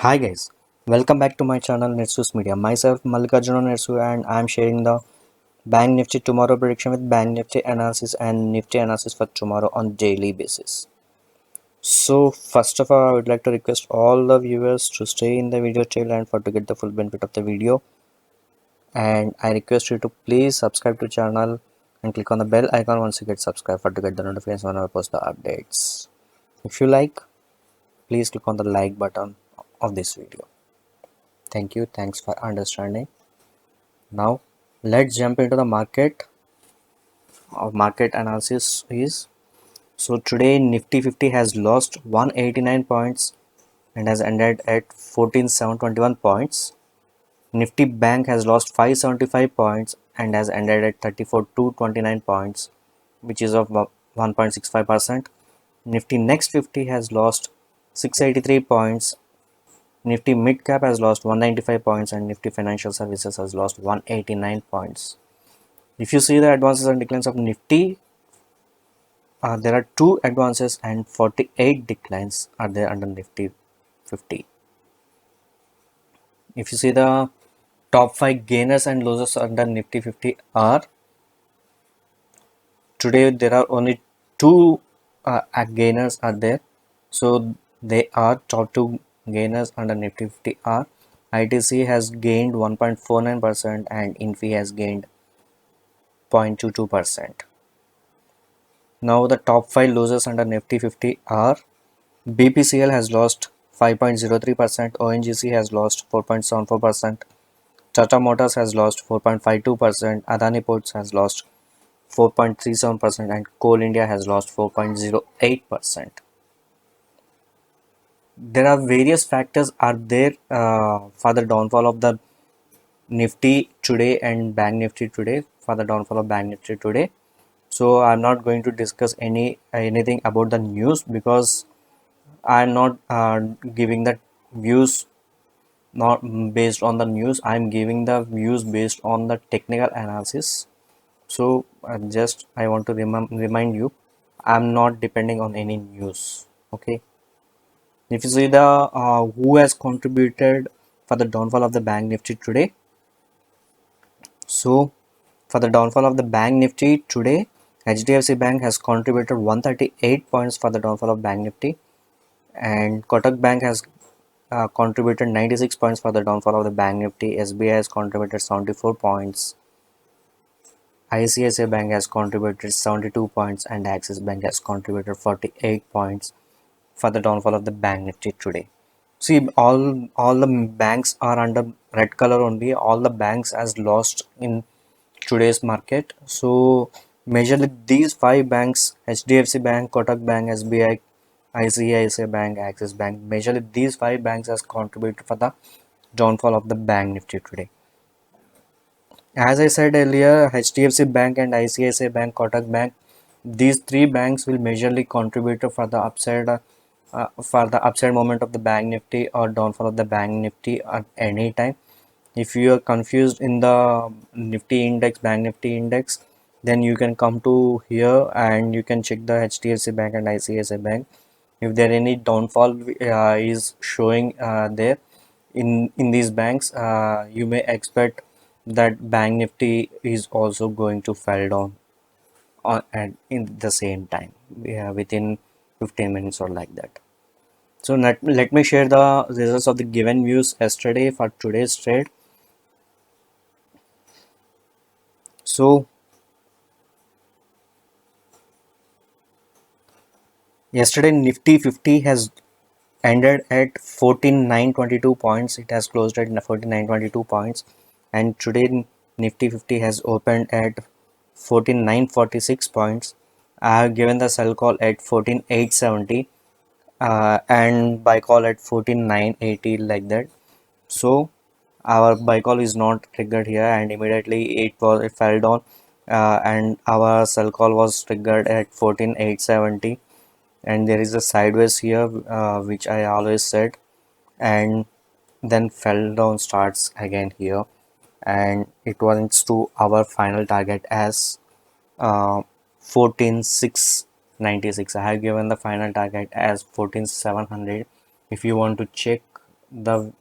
Hi guys, welcome back to my channel Netsus Media. Myself Mallikarjuna Netsu and I am sharing the Bank Nifty tomorrow prediction with Bank Nifty analysis and Nifty analysis for tomorrow on daily basis. So first of all, I would like to request all the viewers to stay in the video till end for to get the full benefit of the video. And I request you to please subscribe to channel and click on the bell icon once you get subscribed for to get the notifications when I post the updates. If you like, please click on the like button of this video. Thank you. Thanks for understanding. Now let's jump into the market. Our market analysis is so today Nifty 50 has lost 189 points and has ended at 14,721 points. Nifty Bank has lost 575 points and has ended at 34,229 points, which is of 1.65%. Nifty Next 50 has lost 683 points. Nifty Mid Cap has lost 195 points and Nifty Financial Services has lost 189 points. If you see the advances and declines of Nifty, there are 2 advances and 48 declines are there under Nifty 50. If you see the top 5 gainers and losers under Nifty 50 are, today there are only 2 gainers are there. So they are top 2 gainers under Nifty 50 are ITC has gained 1.49% and Infi has gained 0.22%. Now the top 5 losers under Nifty 50 are BPCL has lost 5.03%, ONGC has lost 4.74%, Tata Motors has lost 4.52%, Adani Ports has lost 4.37% and Coal India has lost 4.08%. There are various factors are there for the downfall of the Nifty today and Bank Nifty today, for the downfall of Bank Nifty today. So I'm not going to discuss anything about the news because I'm not giving the views not based on the news. I'm giving the views based on the technical analysis. So just I want to remind you, I'm not depending on any news. Okay. If you see the who has contributed for the downfall of the Bank Nifty today. So for the downfall of the Bank Nifty today, HDFC Bank has contributed 138 points for the downfall of Bank Nifty, and Kotak Bank has contributed 96 points for the downfall of the Bank Nifty. SBI has contributed 74 points. ICICI Bank has contributed 72 points and Axis Bank has contributed 48 points for the downfall of the Bank Nifty today. See, all the banks are under red color only. All the banks has lost in today's market. So majorly these 5 banks, HDFC Bank, Kotak Bank, SBI, ICICI Bank, Axis Bank, majorly these 5 banks has contributed for the downfall of the Bank Nifty today. As I said earlier, HDFC Bank and ICICI Bank, Kotak Bank, these 3 banks will majorly contribute for the upside moment of the Bank Nifty or downfall of the Bank Nifty at any time. If you are confused in the Nifty index, Bank Nifty index, then you can come to here and you can check the HDFC Bank and ICICI Bank. If there any downfall is showing there in these banks, you may expect that Bank Nifty is also going to fall down and in the same time, within 15 minutes or like that. So let me share the results of the given views yesterday for today's trade. So yesterday Nifty 50 has ended at 14,922 points. It has closed at 14,922 points, and today Nifty 50 has opened at 14,946 points. I have given the sell call at 14,870 and buy call at 14,980 like that. So our buy call is not triggered here, and immediately it fell down, and our sell call was triggered at 14,870, and there is a sideways here, which I always said, and then fell down starts again here, and it went to our final target as 14,696. I have given the final target as 14,700. If you want to check the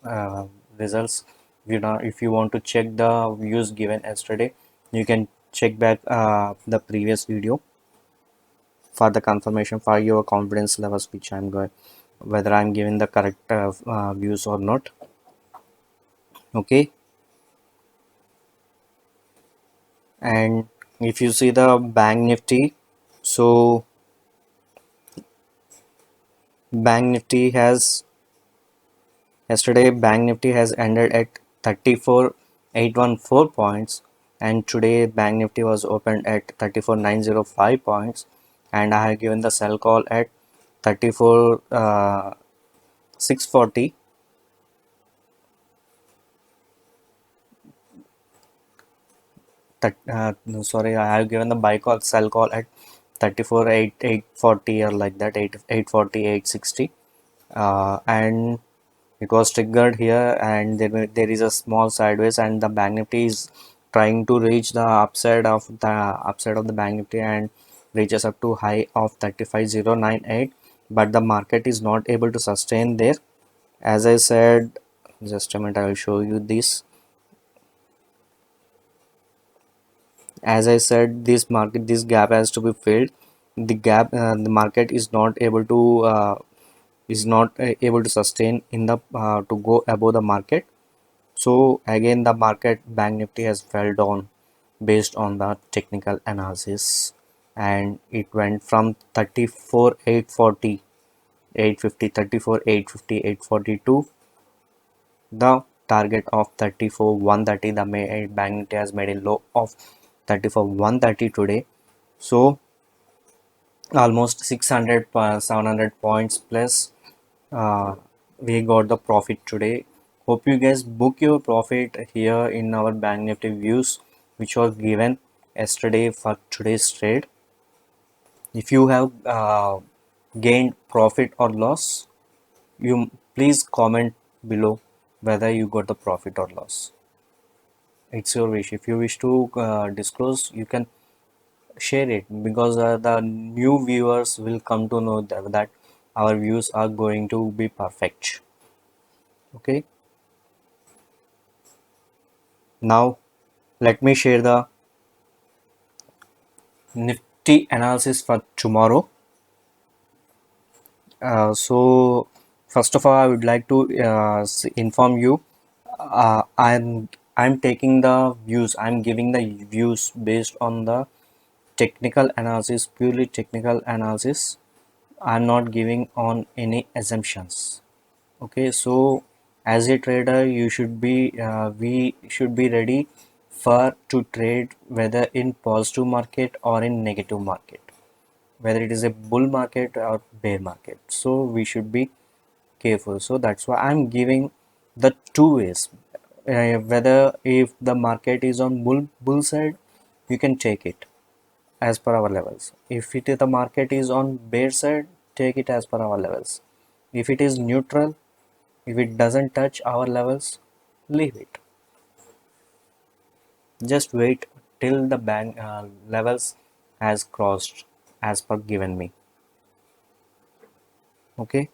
results. If you want to check the views given yesterday, you can check back the previous video for the confirmation for your confidence levels, which I'm going, whether I'm giving the correct views or not. Okay. And if you see the bank nifty, so bank nifty has yesterday bank nifty has ended at 34,814 points, and today bank nifty was opened at 34,905 points, and I have given the sell call at 34,640. No, sorry, I have given the buy call sell call at 34,840 or like that, 840 860, and it was triggered here, and there is a small sideways, and the bank nifty is trying to reach the upside of the bank nifty and reaches up to high of 35,098, but the market is not able to sustain there. As I said, just a minute, I will show you this. As I said, this gap has to be filled. The market is not able to sustain in the to go above the market. So again, the market bank nifty has fell down based on the technical analysis, and it went from 34,840 850 34,850 840 to the target of 34,130. The bank nifty has made a low of 34,130 today, so almost 600 700 points plus. We got the profit today. Hope you guys book your profit here in our bank nifty views, which was given yesterday for today's trade. If you have gained profit or loss, you please comment below whether you got the profit or loss. It's your wish. If you wish to disclose, you can share it, because the new viewers will come to know that our views are going to be perfect. Okay, now let me share the nifty analysis for tomorrow. So first of all, I would like to inform you, I'm taking the views, I'm giving the views based on the technical analysis, purely technical analysis. I'm not giving on any assumptions. Okay, so as a trader, you should be we should be ready for to trade whether in positive market or in negative market, whether it is a bull market or bear market. So we should be careful. So that's why I'm giving the two ways. Whether if the market is on bull side, you can take it as per our levels. If the market is on bear side, take it as per our levels. If it is neutral, if it doesn't touch our levels, leave it. Just wait till the bank levels has crossed as per given me. Okay.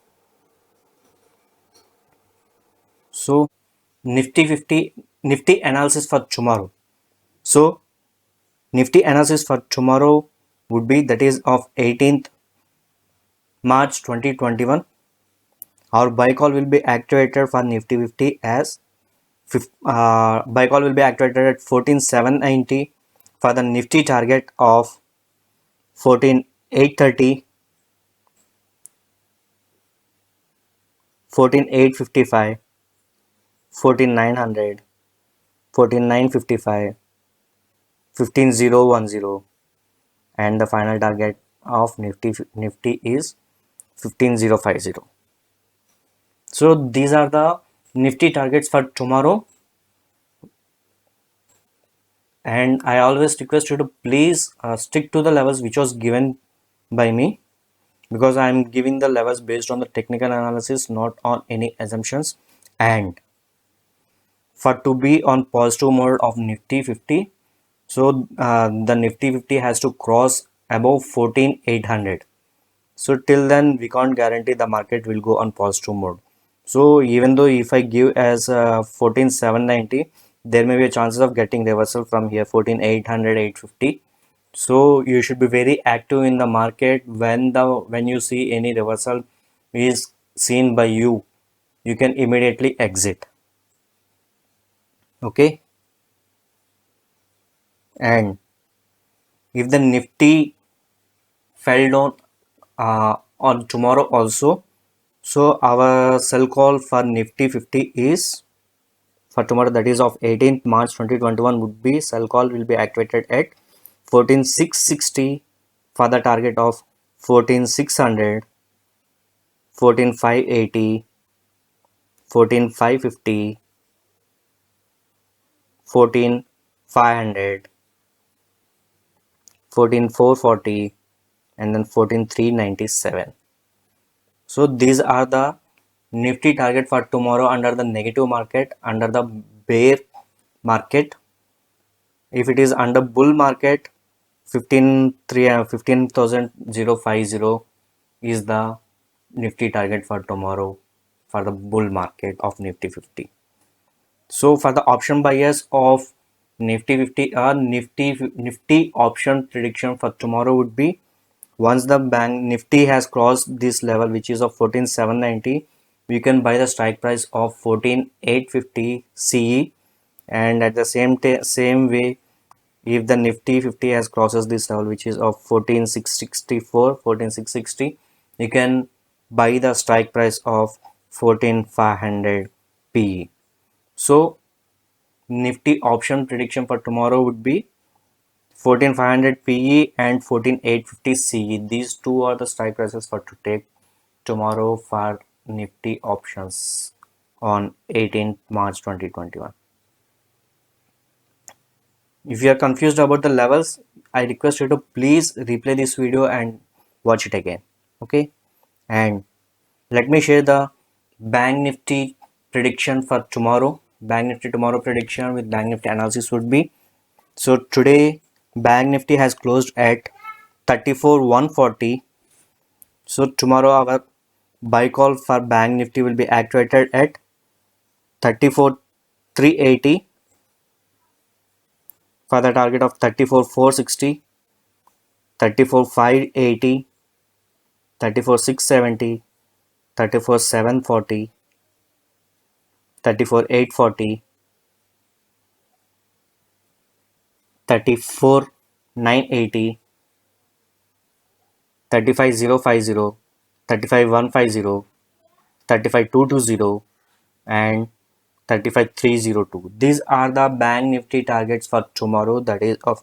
So Nifty 50 Nifty analysis for tomorrow. So Nifty analysis for tomorrow would be, that is of 18th March 2021. Our buy call will be activated for Nifty 50 as buy call will be activated at 14,790 for the Nifty target of 14,830, 14,855, 14,900, 14,955, 15,010, and the final target of Nifty is 15,050. So these are the Nifty targets for tomorrow, and I always request you to please stick to the levels which was given by me, because I am giving the levels based on the technical analysis, not on any assumptions. And for to be on positive mode of Nifty 50, so the Nifty 50 has to cross above 14,800. So till then we can't guarantee the market will go on positive mode. So even though if I give as 14,790, there may be a chances of getting reversal from here 14,800, 850. So you should be very active in the market when you see any reversal is seen by you, you can immediately exit. Okay, and if the Nifty fell down on tomorrow also, so our sell call for Nifty 50 is for tomorrow, that is of 18th March 2021, would be sell call will be activated at 14,660 for the target of 14,600, 14,580, 14,550, 14,500, 14,440, and then 14,397. So these are the Nifty target for tomorrow under the negative market, under the bear market. If it is under bull market, 15,050 is the Nifty target for tomorrow for the bull market of Nifty 50. So for the option buyers of Nifty 50, Nifty option prediction for tomorrow would be, once the bank Nifty has crossed this level, which is of 14,790, you can buy the strike price of 14,850 CE, and at the same way, if the Nifty 50 has crosses this level, which is of 14,664, 14,660, you can buy the strike price of 14,500 PE. So Nifty option prediction for tomorrow would be 14,500 PE and 14,850 CE. These two are the strike prices for to take tomorrow for Nifty options on 18th March 2021. If you are confused about the levels, I request you to please replay this video and watch it again. Okay, and let me share the Bank Nifty prediction for tomorrow. Bank Nifty tomorrow prediction with Bank Nifty analysis would be, so today Bank Nifty has closed at 34,140. So tomorrow our buy call for Bank Nifty will be activated at 34,380 for the target of 34,460, 34,580, 34,670, 34,740, 34,840, 34,980, 35,050, 35,150, 35,220, and 35,302. These are the Bank Nifty targets for tomorrow, that is of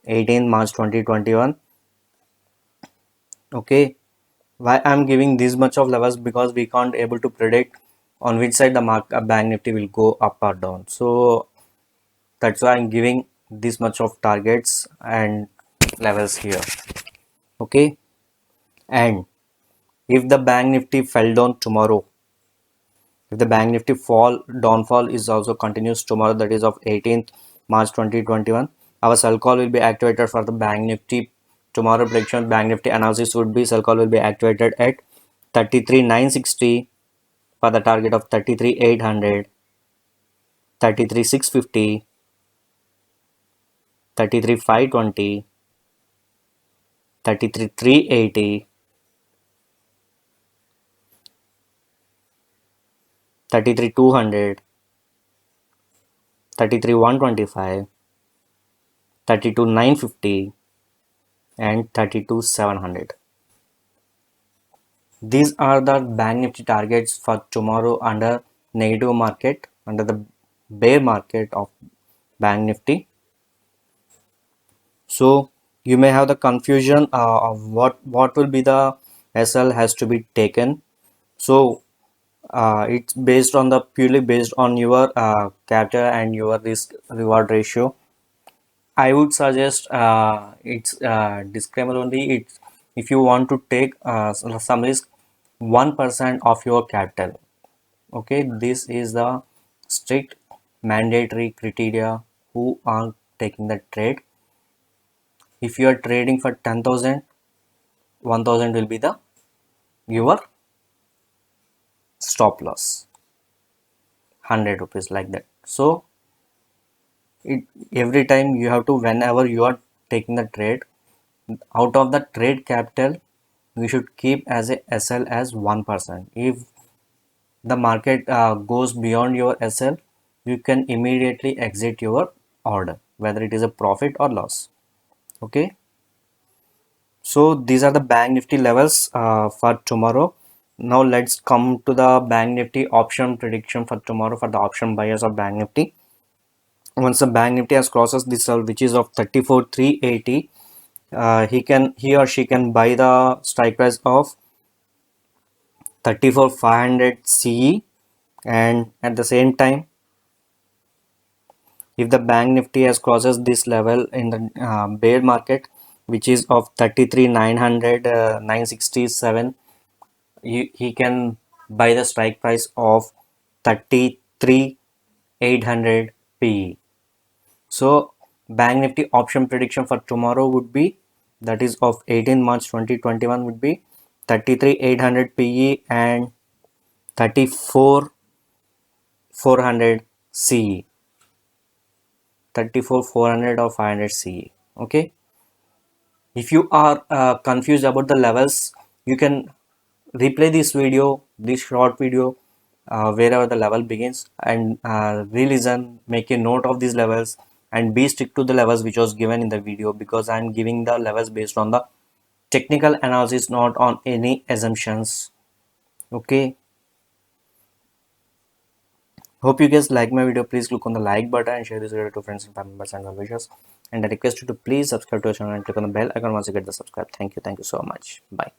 18th March 2021. Okay, why I'm giving this much of levels, because we can't able to predict on which side the Bank Nifty will go up or down. So that's why I'm giving this much of targets and levels here. Okay, and if the Bank Nifty fell down tomorrow, if the Bank Nifty downfall is also continues tomorrow, that is of 18th March 2021, our sell call will be activated for the Bank Nifty tomorrow prediction. Bank Nifty analysis would be, sell call will be activated at 33,960 for the target of 33,800, 33,650, 33,520, 33,380, 33,200, 33,125, 32,950, and 32,700. These are the Bank Nifty targets for tomorrow under negative market, under the bear market of Bank Nifty. So you may have the confusion of what will be the SL has to be taken. So it's based on the purely based on your capital and your risk reward ratio. I would suggest it's disclaimer only. It's if you want to take some risk, 1% of your capital. Okay, this is the strict mandatory criteria who are taking the trade. If you are trading for 10,000, 1,000 will be the your stop loss. 100 rupees, like that. So it, every time you have to, whenever you are taking the trade, out of the trade capital you should keep as a SL as 1%. If the market goes beyond your SL, you can immediately exit your order, whether it is a profit or loss. Okay, so these are the bank nifty levels for tomorrow. Now let's come to the bank nifty option prediction for tomorrow for the option buyers of bank nifty. Once the bank nifty has crosses this level, which is of 34,380, he or she can buy the strike price of 34,500 CE. And at the same time, if the bank nifty has crosses this level in the bear market, which is of 33,900 967, he can buy the strike price of 33,800 PE. So bank nifty option prediction for tomorrow would be, that is of 18 March 2021, would be 33,800 PE and 34,400 CE. 34,400 or 500 CE. Okay, if you are confused about the levels, you can replay this video, this short video, wherever the level begins, and re-listen, make a note of these levels, and be stick to the levels which was given in the video, because I am giving the levels based on the technical analysis, not on any assumptions. Okay, hope you guys like my video. Please click on the like button and share this video to friends and family members and well wishers, and I request you to please subscribe to our channel and click on the bell icon once you get the subscribe. Thank you so much. Bye.